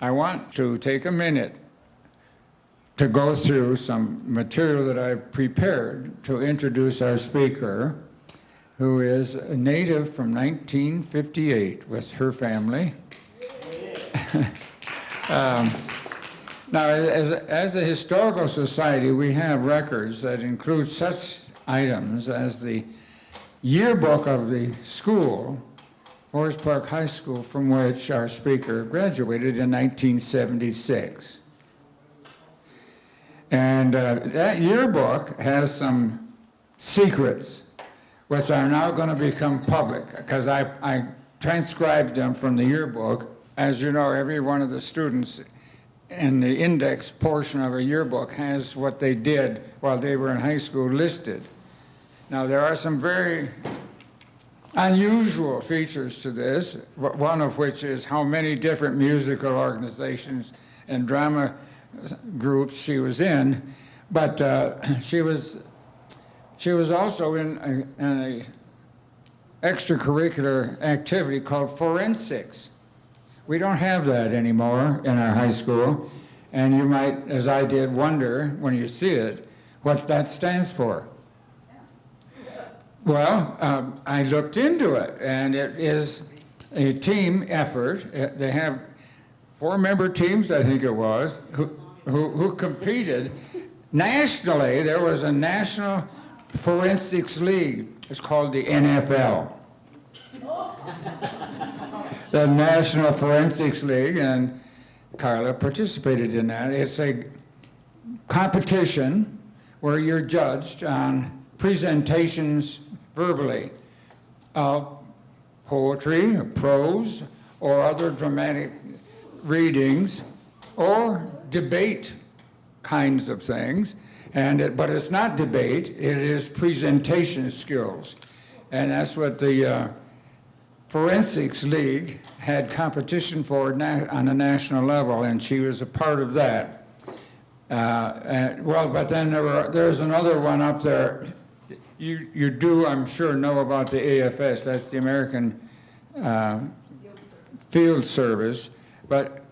I want to take a minute to go through some material that I've prepared to introduce our speaker, who is a native from 1958 with her family. Now, as a historical society, we have records that include such items as the yearbook of the school, Forest Park High School, from which our speaker graduated in 1976. And that yearbook has some secrets which are now going to become public, because I transcribed them from the yearbook. As you know, every one of the students in the index portion of a yearbook has what they did while they were in high school listed. Now, there are some very unusual features to this, one of which is how many different musical organizations and drama groups she was in, but she was also in an extracurricular activity called forensics. We don't have that anymore in our high school, and you might, as I did, wonder when you see it what that stands for. Well, I looked into it, and it is a team effort. They have 4-member teams, I think it was, who competed nationally. There was a National Forensics League. It's called the NFL. The National Forensics League, and Carla participated in that. It's a competition where you're judged on presentations verbally of poetry, prose, or other dramatic readings, or debate kinds of things. But it's not debate, it is presentation skills. And that's what the Forensics League had competition for on a national level, and she was a part of that. But then there's another one up there. You do, I'm sure, know about the AFS. That's the American Field Service. But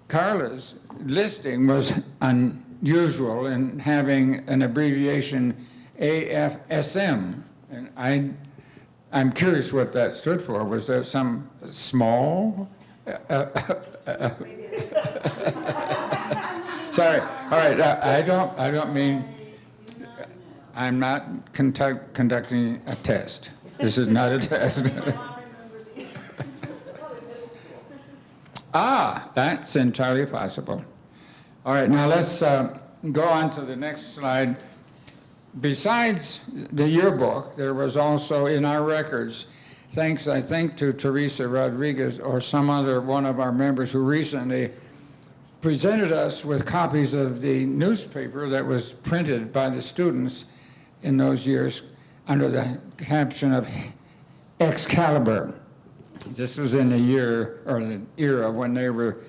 Carla's listing was unusual in having an abbreviation AFSM. And I'm curious what that stood for. Was there some small? Sorry. All right. I don't mean. I'm not conducting a test. This is not a test. That's entirely possible. All right, now let's go on to the next slide. Besides the yearbook, there was also in our records, thanks, I think, to Teresa Rodriguez or some other one of our members who recently presented us with copies of the newspaper that was printed by the students in those years under the caption of Excalibur. This was in the year, or the era when they were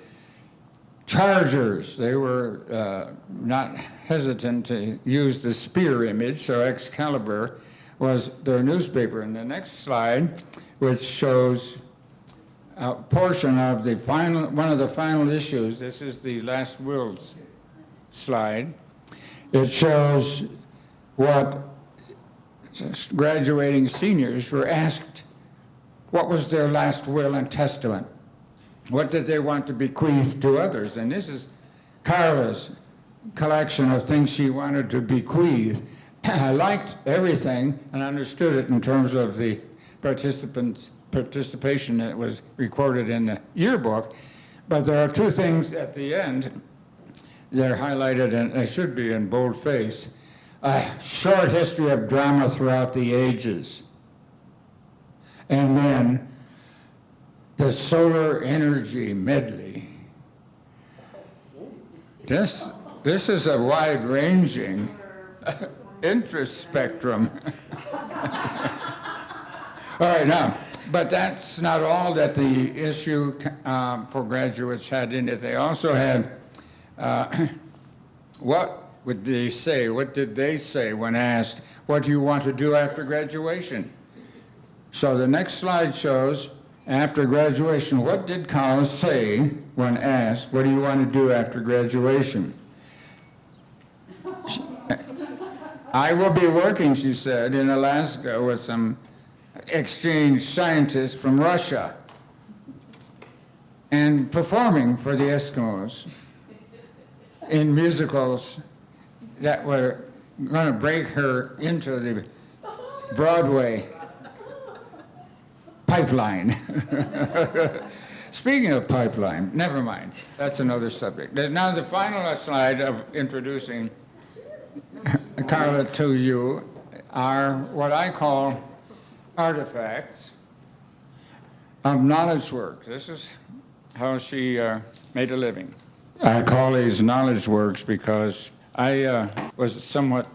chargers. They were not hesitant to use the spear image, so Excalibur was their newspaper. And the next slide, which shows a portion of the one of the final issues, this is the last wills slide. It shows what graduating seniors were asked, what was their last will and testament? What did they want to bequeath to others? And this is Carla's collection of things she wanted to bequeath. I liked everything and understood it in terms of the participation that was recorded in the yearbook, but there are two things at the end that are highlighted, and they should be in boldface. A short history of drama throughout the ages. And then the solar energy medley. This is a wide-ranging interest spectrum. All right, now, but that's not all that the issue for graduates had in it. They also had, what would they say? What did they say when asked, what do you want to do after graduation? So the next slide shows after graduation. What did Carla say when asked, what do you want to do after graduation? I will be working, she said, in Alaska with some exchange scientists from Russia and performing for the Eskimos in musicals that were going to break her into the Broadway pipeline. Speaking of pipeline, never mind, that's another subject. Now the final slide of introducing Carla to you are what I call artifacts of knowledge work. This is how she made a living. I call these knowledge works because I was somewhat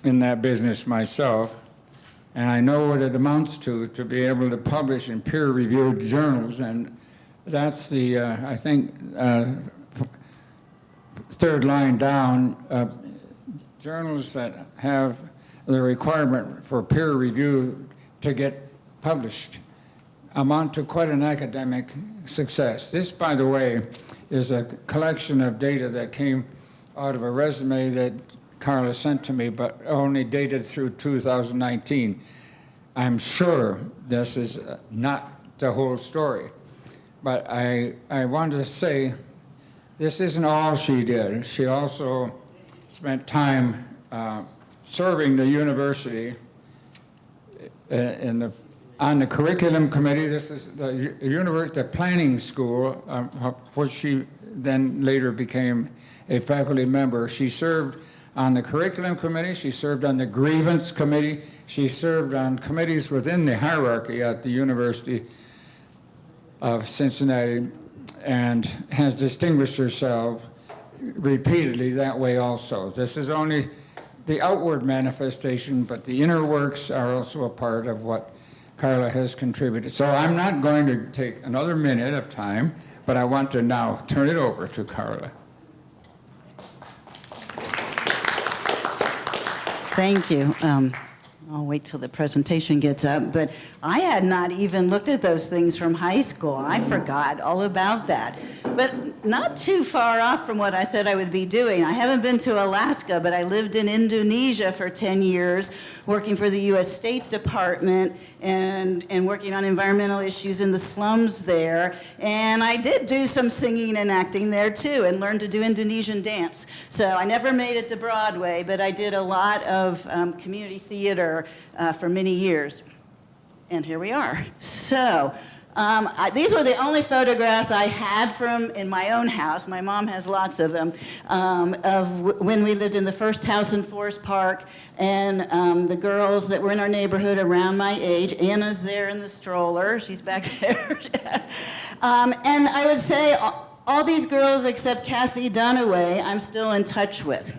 in that business myself, and I know what it amounts to be able to publish in peer-reviewed journals, and that's the, I think, third line down, journals that have the requirement for peer review to get published amount to quite an academic success. This, by the way, is a collection of data that came out of a resume that Carla sent to me, but only dated through 2019. I'm sure this is not the whole story, but I want to say this isn't all she did. She also spent time serving the university on the curriculum committee. This is the planning school, which she then later became a faculty member. She served on the curriculum committee, she served on the grievance committee, she served on committees within the hierarchy at the University of Cincinnati, and has distinguished herself repeatedly that way also. This is only the outward manifestation, but the inner works are also a part of what Carla has contributed. So I'm not going to take another minute of time, but I want to now turn it over to Carla. Thank you. I'll wait till the presentation gets up, but I had not even looked at those things from high school. I forgot all about that. But not too far off from what I said I would be doing. I haven't been to Alaska, but I lived in Indonesia for 10 years, working for the U.S. State Department and working on environmental issues in the slums there. And I did do some singing and acting there too, and learned to do Indonesian dance. So I never made it to Broadway, but I did a lot of community theater for many years. And here we are. So these were the only photographs I had from in my own house. My mom has lots of them, of when we lived in the first house in Forest Park, and the girls that were in our neighborhood around my age. Anna's there in the stroller. She's back there. And I would say all these girls except Kathy Dunaway, I'm still in touch with.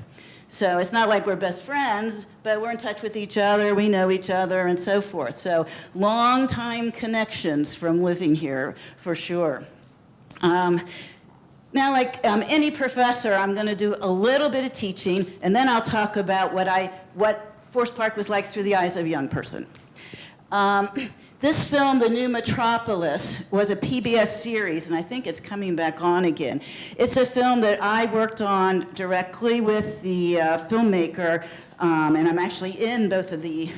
So it's not like we're best friends, but we're in touch with each other, we know each other, and so forth. So long-time connections from living here, for sure. Now, like any professor, I'm going to do a little bit of teaching, and then I'll talk about what Forest Park was like through the eyes of a young person. This film, The New Metropolis, was a PBS series, and I think it's coming back on again. It's a film that I worked on directly with the filmmaker, and I'm actually in both of the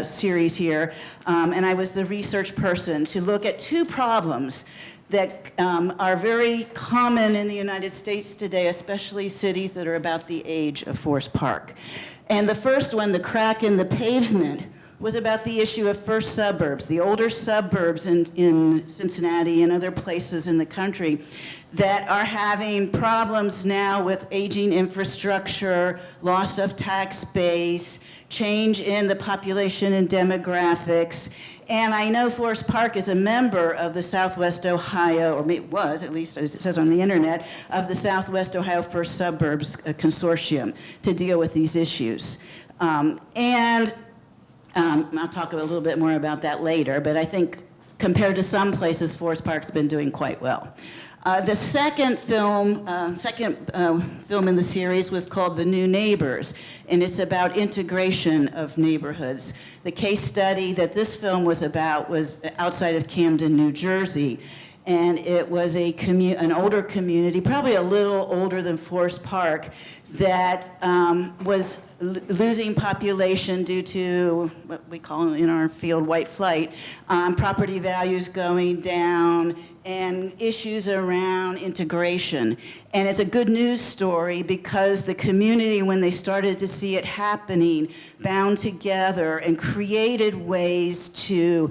series here, and I was the research person to look at two problems that are very common in the United States today, especially cities that are about the age of Forest Park. And the first one, the crack in the pavement, was about the issue of first suburbs, the older suburbs in Cincinnati and other places in the country that are having problems now with aging infrastructure, loss of tax base, change in the population and demographics. And I know Forest Park is a member of the Southwest Ohio, or it was, at least as it says on the internet, of the Southwest Ohio First Suburbs Consortium to deal with these issues. I'll talk a little bit more about that later, but I think compared to some places, Forest Park's been doing quite well. The second film in the series was called The New Neighbors, and it's about integration of neighborhoods. The case study that this film was about was outside of Camden, New Jersey, and it was an older community, probably a little older than Forest Park, that was losing population due to what we call in our field white flight, property values going down, and issues around integration. And it's a good news story because the community, when they started to see it happening, bound together and created ways to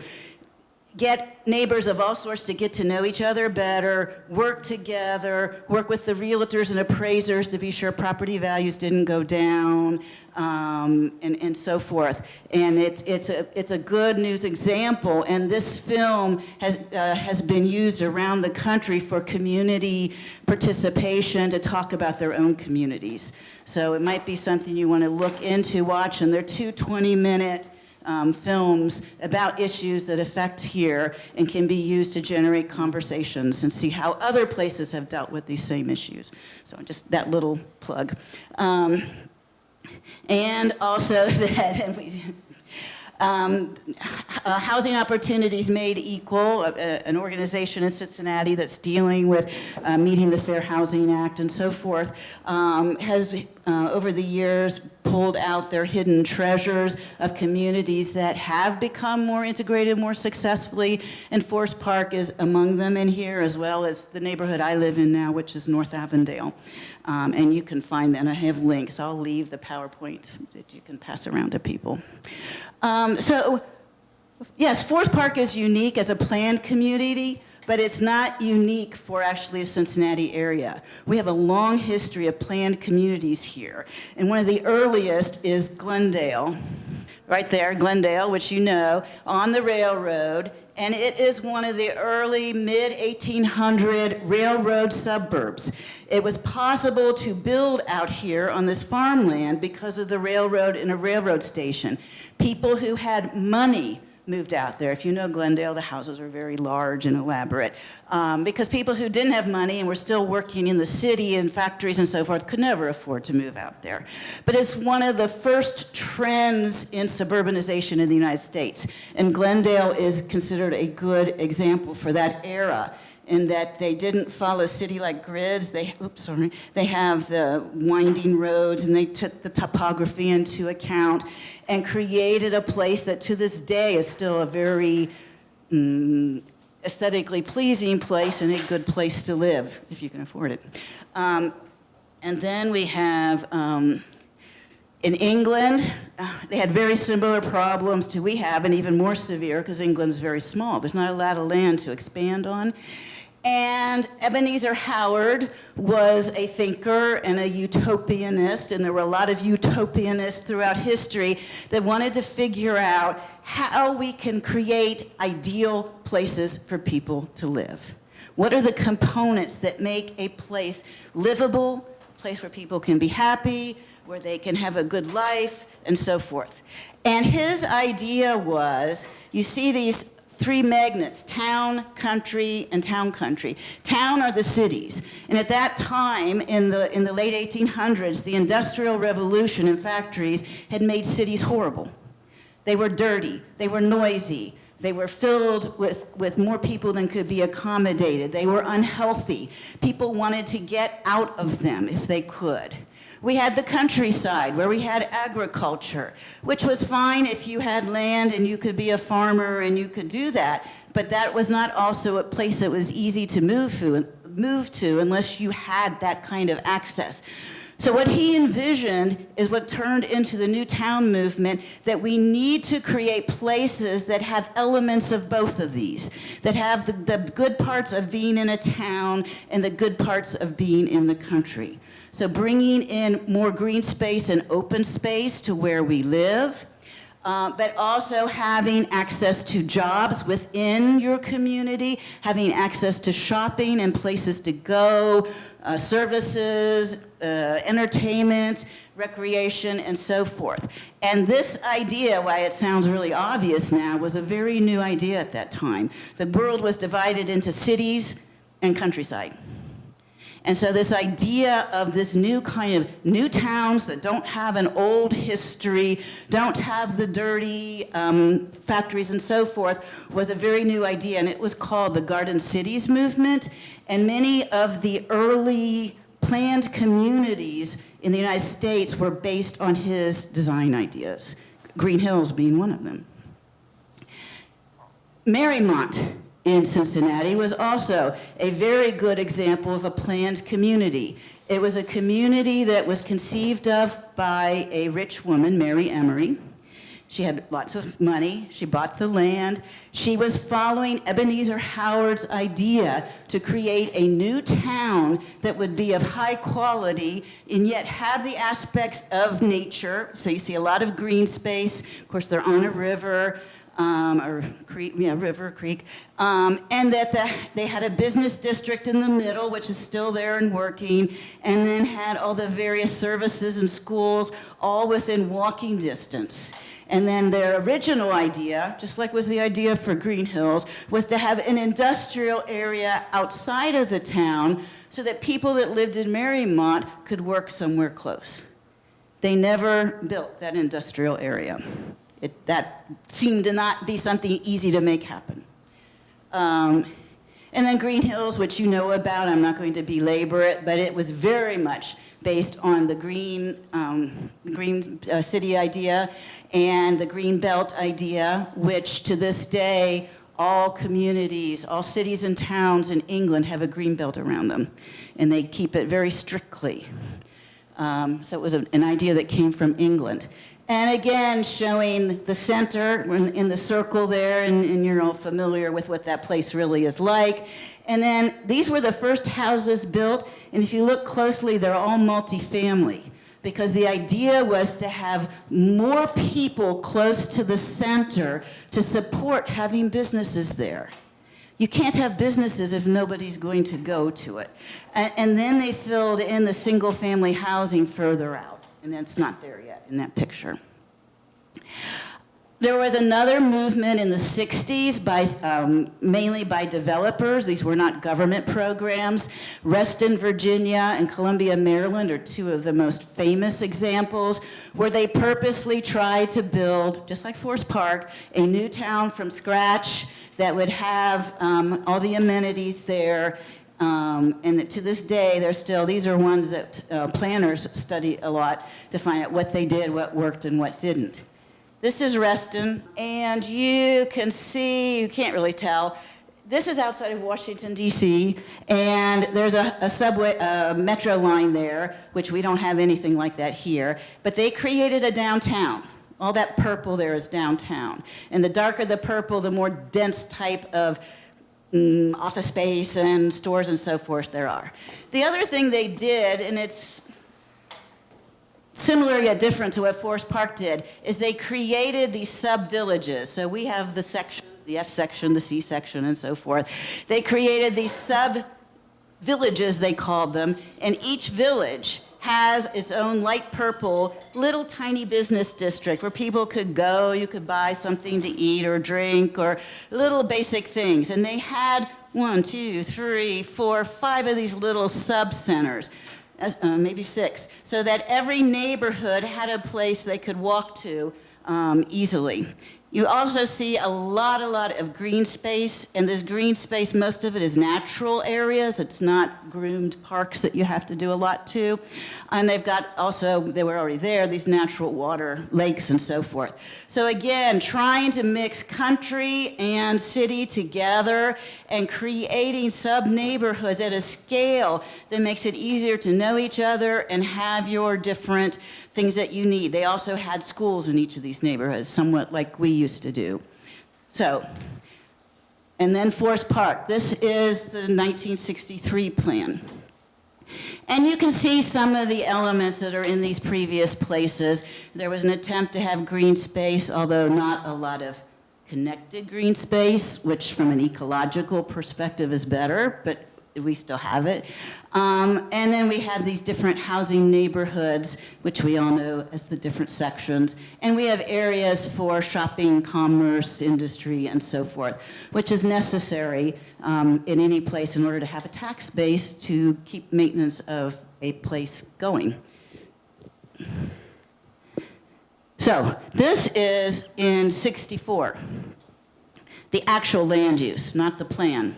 get neighbors of all sorts to get to know each other better, work together, work with the realtors and appraisers to be sure property values didn't go down, and so forth. And it's a good news example, and this film has been used around the country for community participation to talk about their own communities. So it might be something you want to look into, watch, and they're 2 20-minute films about issues that affect here and can be used to generate conversations and see how other places have dealt with these same issues. So just that little plug. And also that Housing Opportunities Made Equal, an organization in Cincinnati that's dealing with meeting the Fair Housing Act and so forth, has over the years pulled out their hidden treasures of communities that have become more integrated more successfully, and Forest Park is among them in here, as well as the neighborhood I live in now, which is North Avondale. And you can find that. I have links. I'll leave the PowerPoint that you can pass around to people. So, yes, Forest Park is unique as a planned community, but it's not unique for actually the Cincinnati area. We have a long history of planned communities here. And one of the earliest is Glendale, right there, Glendale, which you know, on the railroad. And it is one of the early mid-1800 railroad suburbs. It was possible to build out here on this farmland because of the railroad and a railroad station. People who had money moved out there. If you know Glendale, the houses are very large and elaborate. Because people who didn't have money and were still working in the city and factories and so forth could never afford to move out there. But it's one of the first trends in suburbanization in the United States. And Glendale is considered a good example for that era, in that they didn't follow city-like grids. They have the winding roads, and they took the topography into account and created a place that to this day is still a very aesthetically pleasing place and a good place to live, if you can afford it. And then we have, in England, they had very similar problems to we have, and even more severe, because England's very small. There's not a lot of land to expand on. And Ebenezer Howard was a thinker and a utopianist, and there were a lot of utopianists throughout history that wanted to figure out how we can create ideal places for people to live. What are the components that make a place livable, a place where people can be happy, where they can have a good life, and so forth. And his idea was, you see these 3 magnets, town, country, and town country. Town are the cities. And at that time, in the late 1800s, the Industrial Revolution and factories had made cities horrible. They were dirty, they were noisy, they were filled with more people than could be accommodated. They were unhealthy. People wanted to get out of them if they could. We had the countryside, where we had agriculture, which was fine if you had land and you could be a farmer and you could do that, but that was not also a place that was easy to move to unless you had that kind of access. So what he envisioned is what turned into the New Town movement, that we need to create places that have elements of both of these, that have the good parts of being in a town and the good parts of being in the country. So bringing in more green space and open space to where we live, but also having access to jobs within your community, having access to shopping and places to go, services, entertainment, recreation, and so forth. And this idea, why it sounds really obvious now, was a very new idea at that time. The world was divided into cities and countryside. And so this idea of this new kind of new towns that don't have an old history, don't have the dirty factories and so forth, was a very new idea, and it was called the Garden Cities movement. And many of the early planned communities in the United States were based on his design ideas, Green Hills being one of them. Marymount in Cincinnati was also a very good example of a planned community. It was a community that was conceived of by a rich woman, Mary Emery. She had lots of money. She bought the land. She was following Ebenezer Howard's idea to create a new town that would be of high quality and yet have the aspects of nature. So you see a lot of green space. Of course, they're on a river. Or creek, river, creek, and that they had a business district in the middle, which is still there and working, and then had all the various services and schools all within walking distance. And then their original idea, just like was the idea for Green Hills, was to have an industrial area outside of the town so that people that lived in Marymount could work somewhere close. They never built that industrial area. That seemed to not be something easy to make happen. And then Green Hills, which you know about, I'm not going to belabor it, but it was very much based on the green city idea and the green belt idea, which to this day, all communities, all cities and towns in England have a green belt around them, and they keep it very strictly. So it was an idea that came from England. And again, showing the center in the circle there, and you're all familiar with what that place really is like. And then these were the first houses built, and if you look closely, they're all multifamily, because the idea was to have more people close to the center to support having businesses there. You can't have businesses if nobody's going to go to it. And then they filled in the single-family housing further out. And that's not there yet in that picture. There was another movement in the 60s mainly by developers. These were not government programs. Reston, Virginia, and Columbia, Maryland are two of the most famous examples where they purposely tried to build, just like Forest Park, a new town from scratch that would have all the amenities there. And to this day, these are ones that planners study a lot to find out what they did, what worked, and what didn't. This is Reston, and you can see, you can't really tell, this is outside of Washington, D.C., and there's a subway, metro line there, which we don't have anything like that here, but they created a downtown. All that purple there is downtown. And the darker the purple, the more dense type of office space and stores and so forth there are. The other thing they did, and it's similar yet different to what Forest Park did, is they created these sub-villages. So we have the sections, the F section, the C section, and so forth. They created these sub-villages, they called them, and each village has its own light purple little tiny business district where people could go, you could buy something to eat or drink or little basic things. And they had 1, 2, 3, 4, 5 of these little sub-centers, maybe 6, so that every neighborhood had a place they could walk to easily. You also see a lot of green space, and this green space, most of it is natural areas. It's not groomed parks that you have to do a lot to. And they've got also, they were already there, these natural water, lakes and so forth. So again, trying to mix country and city together and creating sub-neighborhoods at a scale that makes it easier to know each other and have your different things that you need. They also had schools in each of these neighborhoods, somewhat like we used to do. So, and then Forest Park. This is the 1963 plan. And you can see some of the elements that are in these previous places. There was an attempt to have green space, although not a lot of connected green space, which from an ecological perspective is better, but we still have it. And then we have these different housing neighborhoods, which we all know as the different sections. And we have areas for shopping, commerce, industry, and so forth, which is necessary in any place in order to have a tax base to keep maintenance of a place going. So this is in '64, the actual land use, not the plan.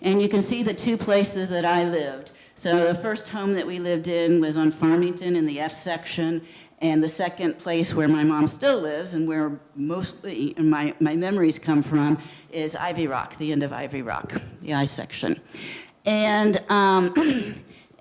And you can see the two places that I lived. So the first home that we lived in was on Farmington in the F section, and the second place where my mom still lives and where mostly my memories come from is Ivy Rock, the end of Ivy Rock, the I section. And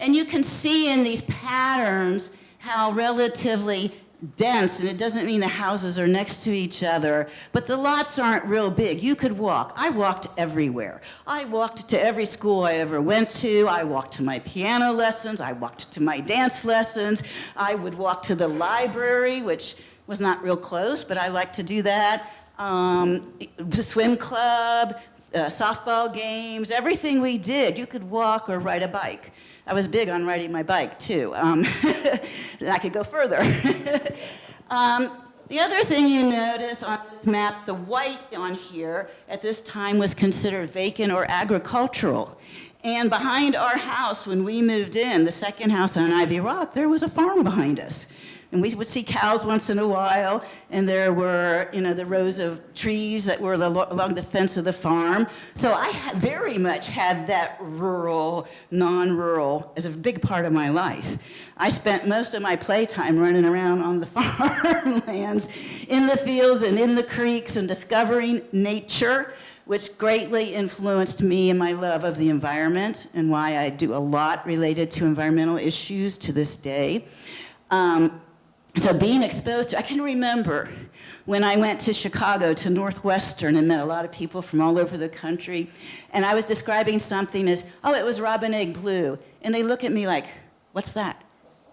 you can see in these patterns how relatively dense, and it doesn't mean the houses are next to each other, but the lots aren't real big. You could walk. I walked everywhere. I walked to every school I ever went to. I walked to my piano lessons. I walked to my dance lessons. I would walk to the library, which was not real close, but I liked to do that. The swim club, softball games, everything we did, you could walk or ride a bike. I was big on riding my bike, too. I could go further. The other thing you notice on this map, the white on here at this time was considered vacant or agricultural. And behind our house, when we moved in, the second house on Ivy Rock, there was a farm behind us. And we would see cows once in a while, and there were, the rows of trees that were along the fence of the farm. So I very much had that rural, non-rural as a big part of my life. I spent most of my playtime running around on the farmlands, in the fields and in the creeks, and discovering nature, which greatly influenced me in my love of the environment and why I do a lot related to environmental issues to this day. So being exposed to, I can remember when I went to Chicago to Northwestern and met a lot of people from all over the country, and I was describing something as, oh, it was robin egg blue. And they look at me like, what's that?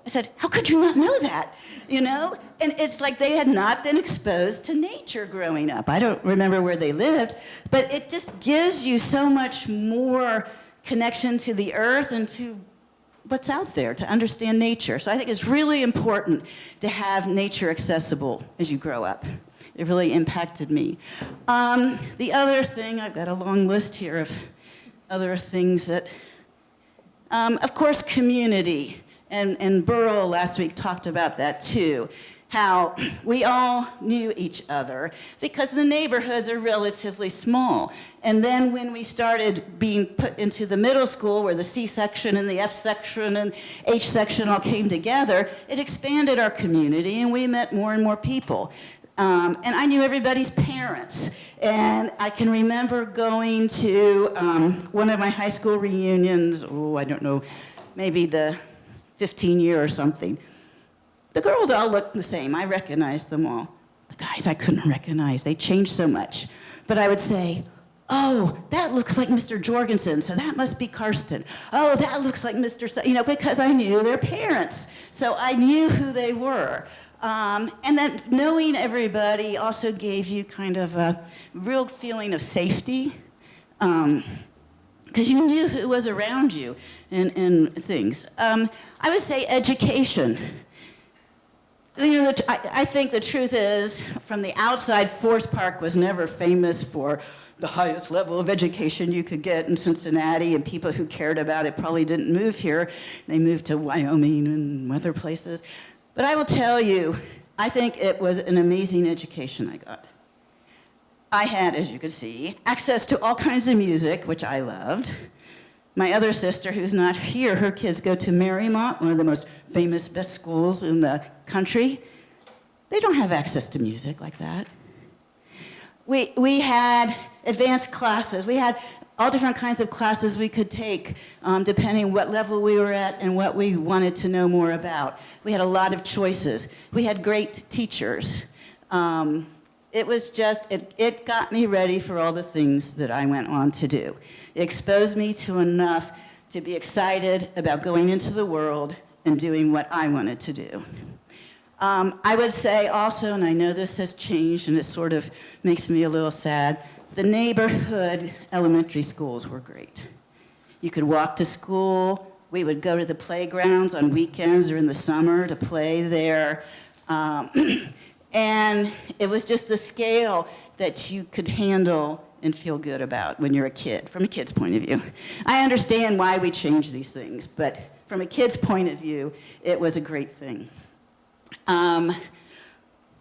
I said, how could you not know that? And it's like they had not been exposed to nature growing up. I don't remember where they lived, but it just gives you so much more connection to the earth and to what's out there, to understand nature. So I think it's really important to have nature accessible as you grow up. It really impacted me. The other thing, I've got a long list here of other things that, of course, community. And Burl last week talked about that too, how we all knew each other because the neighborhoods are relatively small. And then when we started being put into the middle school where the C section and the F section and H section all came together, it expanded our community and we met more and more people. And I knew everybody's parents. And I can remember going to one of my high school reunions, I don't know, maybe the 15-year or something. The girls all looked the same. I recognized them all. The guys I couldn't recognize. They changed so much. But I would say, oh, that looks like Mr. Jorgensen, so that must be Karsten. Oh, that looks like Mr. Because I knew their parents. So I knew who they were. And then knowing everybody also gave you kind of a real feeling of safety. Because you knew who was around you and things. I would say education. I think the truth is, from the outside, Forest Park was never famous for the highest level of education you could get in Cincinnati, and people who cared about it probably didn't move here. They moved to Wyoming and other places. But I will tell you, I think it was an amazing education I got. I had, as you could see, access to all kinds of music, which I loved. My other sister, who's not here, her kids go to Marymount, one of the most famous, best schools in the country. They don't have access to music like that. We had advanced classes. We had all different kinds of classes we could take, depending what level we were at and what we wanted to know more about. We had a lot of choices. We had great teachers. It was just, it got me ready for all the things that I went on to do. It exposed me to enough to be excited about going into the world and doing what I wanted to do. I would say also, and I know this has changed and it sort of makes me a little sad, the neighborhood elementary schools were great. You could walk to school. We would go to the playgrounds on weekends or in the summer to play there. And it was just a scale that you could handle and feel good about when you're a kid, from a kid's point of view. I understand why we change these things, but from a kid's point of view, it was a great thing.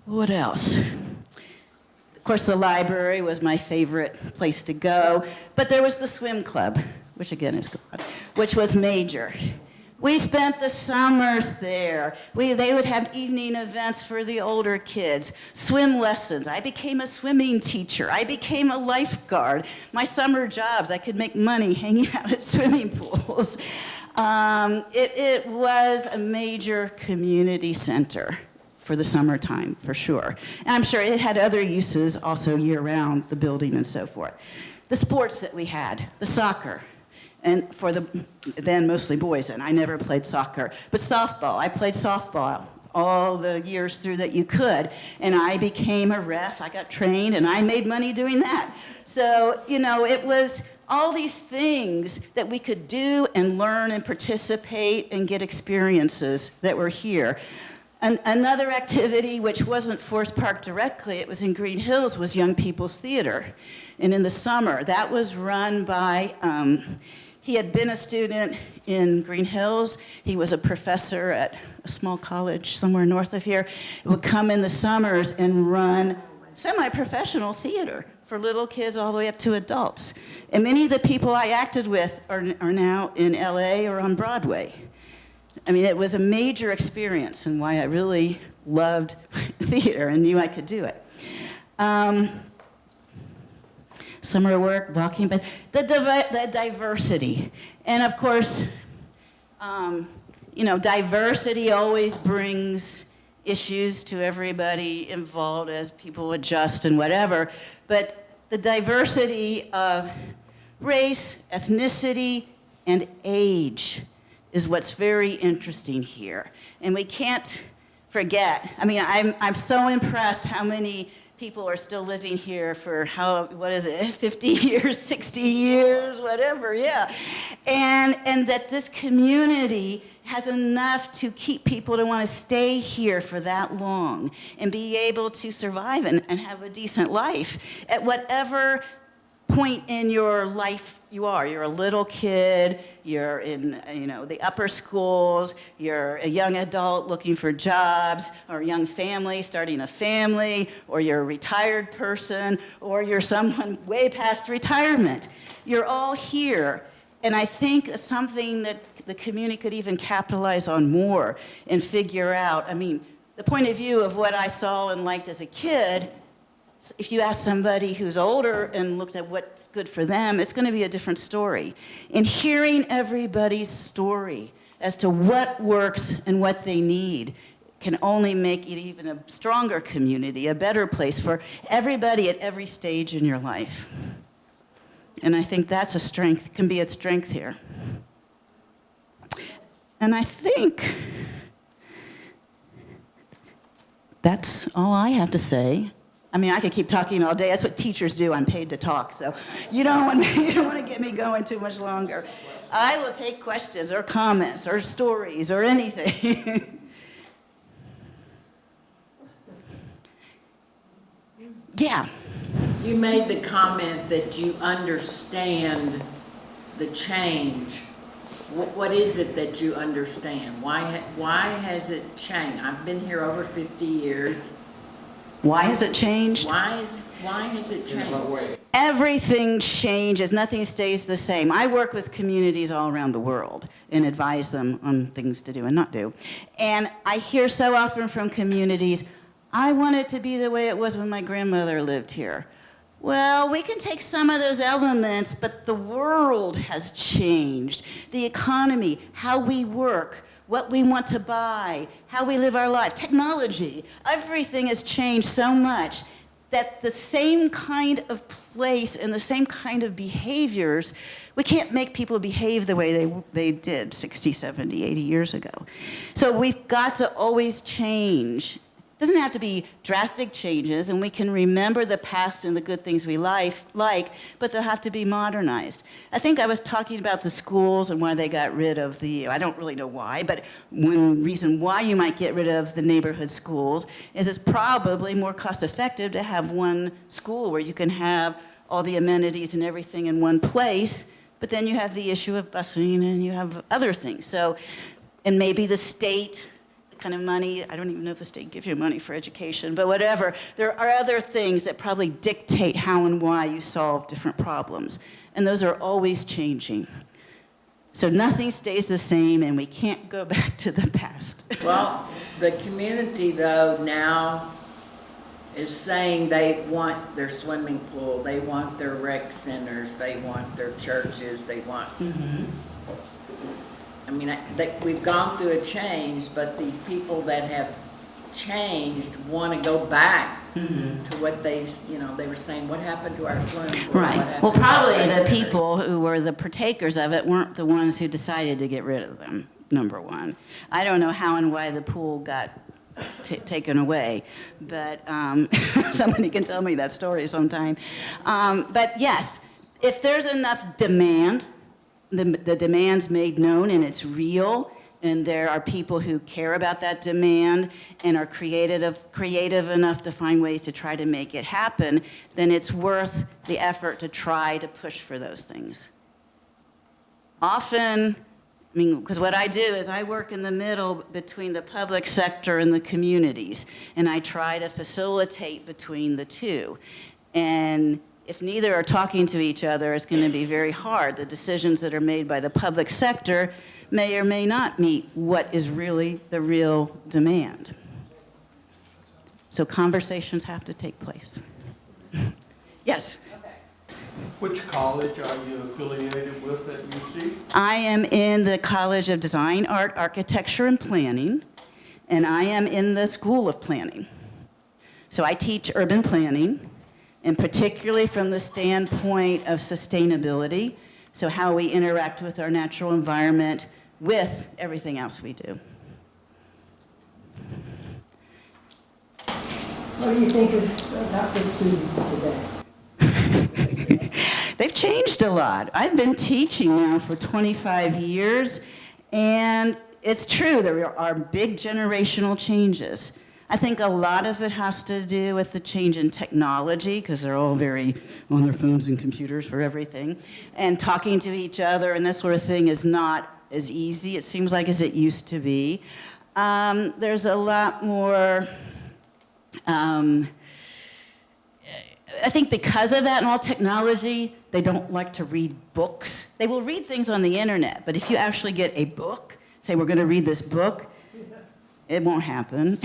What else? Of course, the library was my favorite place to go, but there was the swim club, which again is gone, which was major. We spent the summers there. They would have evening events for the older kids, swim lessons. I became a swimming teacher. I became a lifeguard. My summer jobs, I could make money hanging out at swimming pools. It was a major community center for the summertime, for sure. And I'm sure it had other uses also year-round, the building and so forth. The sports that we had, the soccer, and for the then mostly boys, and I never played soccer, but softball. I played softball all the years through that you could, and I became a ref. I got trained, and I made money doing that. So, you know, it was all these things that we could do and learn and participate and get experiences that were here. And another activity, which wasn't Forest Park directly, it was in Green Hills, was Young People's Theater. And in the summer, that was run by, he had been a student in Green Hills. He was a professor at a small college somewhere north of here. He would come in the summers and run semi-professional theater for little kids all the way up to adults. And many of the people I acted with are now in LA or on Broadway. I mean, it was a major experience and why I really loved theater and knew I could do it. Summer work, walking, but the diversity. And of course, you know, diversity always brings issues to everybody involved as people adjust and whatever. But the diversity of race, ethnicity, and age is what's very interesting here. And we can't forget, I mean, I'm so impressed how many people are still living here for 50 years, 60 years, whatever, yeah. And that this community has enough to keep people to want to stay here for that long and be able to survive and have a decent life at whatever point in your life you are. You're a little kid, you're in, you know, the upper schools, you're a young adult looking for jobs, or a young family starting a family, or you're a retired person, or you're someone way past retirement. You're all here. And I think something that the community could even capitalize on more and figure out, I mean, the point of view of what I saw and liked as a kid, if you ask somebody who's older and looked at what's good for them, it's going to be a different story. And hearing everybody's story as to what works and what they need can only make it even a stronger community, a better place for everybody at every stage in your life. And I think that's a strength, can be a strength here. And I think that's all I have to say. I mean, I could keep talking all day. That's what teachers do. I'm paid to talk, so you don't want to get me going too much longer. I will take questions or comments or stories or anything. Yeah. You made the comment that you understand the change. What is it that you understand? Why has it changed? I've been here over 50 years. Why has it changed? Why has it changed? Everything changes. Nothing stays the same. I work with communities all around the world and advise them on things to do and not do. And I hear so often from communities, I want it to be the way it was when my grandmother lived here. Well, we can take some of those elements, but the world has changed. The economy, how we work, what we want to buy, how we live our life, technology, everything has changed so much that the same kind of place and the same kind of behaviors, we can't make people behave the way they did 60, 70, 80 years ago. So we've got to always change Doesn't have to be drastic changes, and we can remember the past and the good things we like, but they'll have to be modernized. I think I was talking about the schools and why they got rid of I don't really know why, but one reason why you might get rid of the neighborhood schools is it's probably more cost effective to have one school where you can have all the amenities and everything in one place, but then you have the issue of busing and you have other things. So, and maybe the state kind of money, I don't even know if the state gives you money for education, but whatever. There are other things that probably dictate how and why you solve different problems. And those are always changing. So nothing stays the same, and we can't go back to the past. Well, the community though now is saying they want their swimming pool, they want their rec centers, they want their churches, they want, I mean, we've gone through a change, but these people that have changed want to go back to what they were saying, what happened to our swimming pool? Right. Well, probably the people who were the partakers of it weren't the ones who decided to get rid of them, number one. I don't know how and why the pool got taken away, but somebody can tell me that story sometime. But yes, if there's enough demand, the demand's made known and it's real, and there are people who care about that demand and are creative enough to find ways to try to make it happen, then it's worth the effort to try to push for those things. Often, I mean, because what I do is I work in the middle between the public sector and the communities, and I try to facilitate between the two. And if neither are talking to each other, it's going to be very hard. The decisions that are made by the public sector may or may not meet what is really the real demand. So conversations have to take place. Yes? Which college are you affiliated with at UC? I am in the College of Design, Art, Architecture, and Planning, and I am in the School of Planning. So I teach urban planning, and particularly from the standpoint of sustainability, so how we interact with our natural environment with everything else we do. What do you think about the students today? They've changed a lot. I've been teaching now for 25 years, and it's true, there are big generational changes. I think a lot of it has to do with the change in technology, because they're all very on their phones and computers for everything, and talking to each other and that sort of thing is not as easy, it seems like, as it used to be. There's a lot more, I think because of that and all technology, they don't like to read books. They will read things on the internet, but if you actually get a book, say we're going to read this book, it won't happen.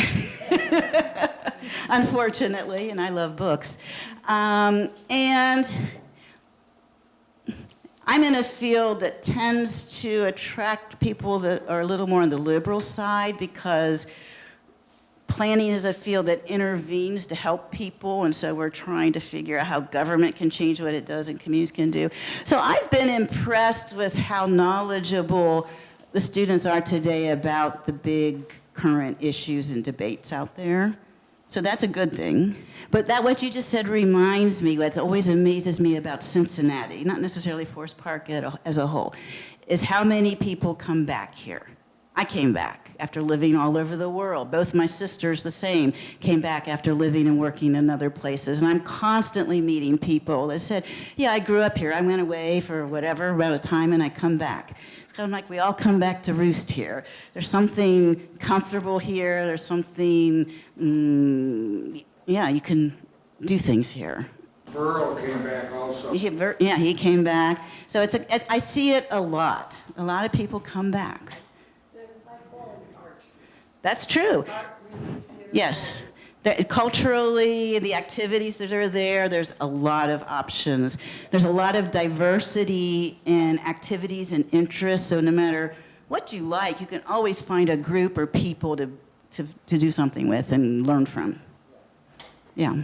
Unfortunately, and I love books. And I'm in a field that tends to attract people that are a little more on the liberal side, because planning is a field that intervenes to help people, and so we're trying to figure out how government can change what it does and communities can do. So I've been impressed with how knowledgeable the students are today about the big current issues and debates out there. So that's a good thing. But what you just said reminds me, what always amazes me about Cincinnati, not necessarily Forest Park as a whole, is how many people come back here. I came back after living all over the world. Both my sisters, the same, came back after living and working in other places. And I'm constantly meeting people that said, yeah, I grew up here. I went away for whatever amount of time and I come back. It's kind of like we all come back to roost here. There's something comfortable here. There's something, you can do things here. Burl came back also. He came back. So I see it a lot. A lot of people come back. That's true. Yes. Culturally, the activities that are there, there's a lot of options. There's a lot of diversity in activities and interests, so no matter what you like, you can always find a group or people to do something with and learn from. Yeah.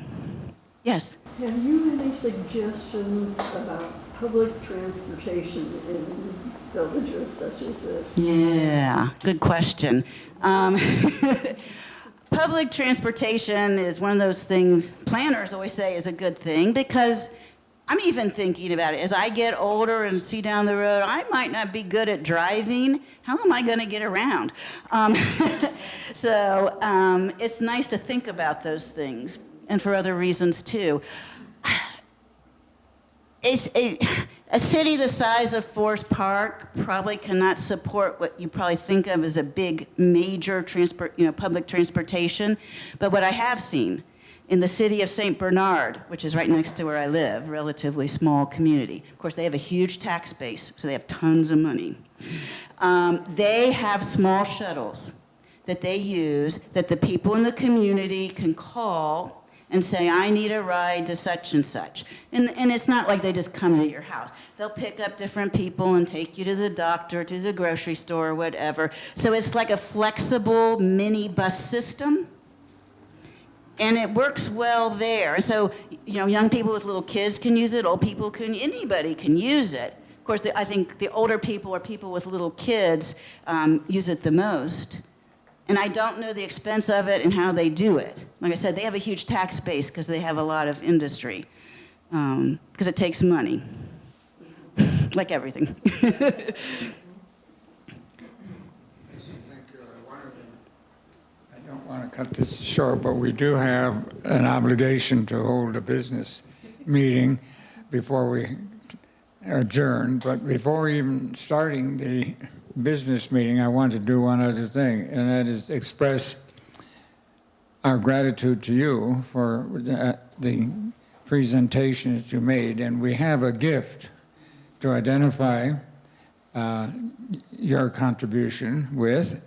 Yes? Have you any suggestions about public transportation in villages such as this? Yeah, good question. public transportation is one of those things planners always say is a good thing, because I'm even thinking about it. As I get older and see down the road, I might not be good at driving. How am I going to get around? So it's nice to think about those things, and for other reasons too. A city the size of Forest Park probably cannot support what you probably think of as a big, major public transportation. But what I have seen in the city of St. Bernard, which is right next to where I live, relatively small community. Of course, they have a huge tax base, so they have tons of money. They have small shuttles that they use that the people in the community can call and say, I need a ride to such and such. And it's not like they just come to your house. They'll pick up different people and take you to the doctor, to the grocery store, or whatever. So it's like a flexible mini bus system. And it works well there. So, young people with little kids can use it, old people anybody can use it. Of course, I think the older people or people with little kids use it the most. And I don't know the expense of it and how they do it. Like I said, they have a huge tax base because they have a lot of industry, because it takes money, like everything. I don't want to cut this short, but we do have an obligation to hold a business meeting before we adjourn. But before even starting the business meeting, I want to do one other thing, and that is express our gratitude to you for the presentation that you made. And we have a gift to identify your contribution with.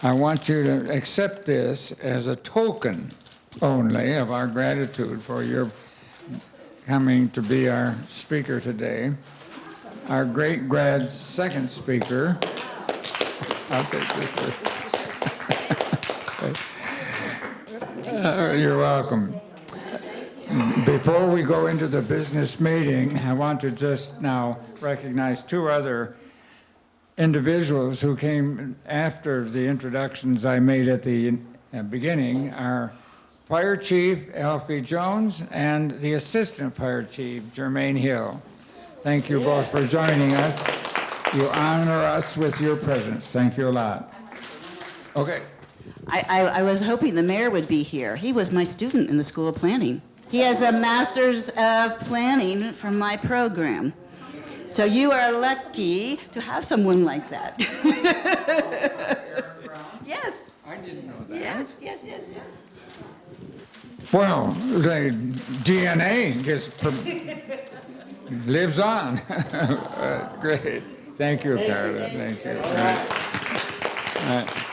I want you to accept this as a token only of our gratitude for your coming to be our speaker today. Our great grad's second speaker. I'll take this. You're welcome. Before we go into the business meeting, I want to just now recognize two other individuals who came after the introductions I made at the beginning. Our Fire Chief, Alfie Jones, and the Assistant Fire Chief, Jermaine Hill. Thank you both for joining us. You honor us with your presence. Thank you a lot. Okay. I was hoping the mayor would be here. He was my student in the School of Planning. He has a master's of planning from my program. So you are lucky to have someone like that. Yes. I didn't know that. Yes. Well, the DNA just lives on. Great. Thank you, Carla. Thank you. All right.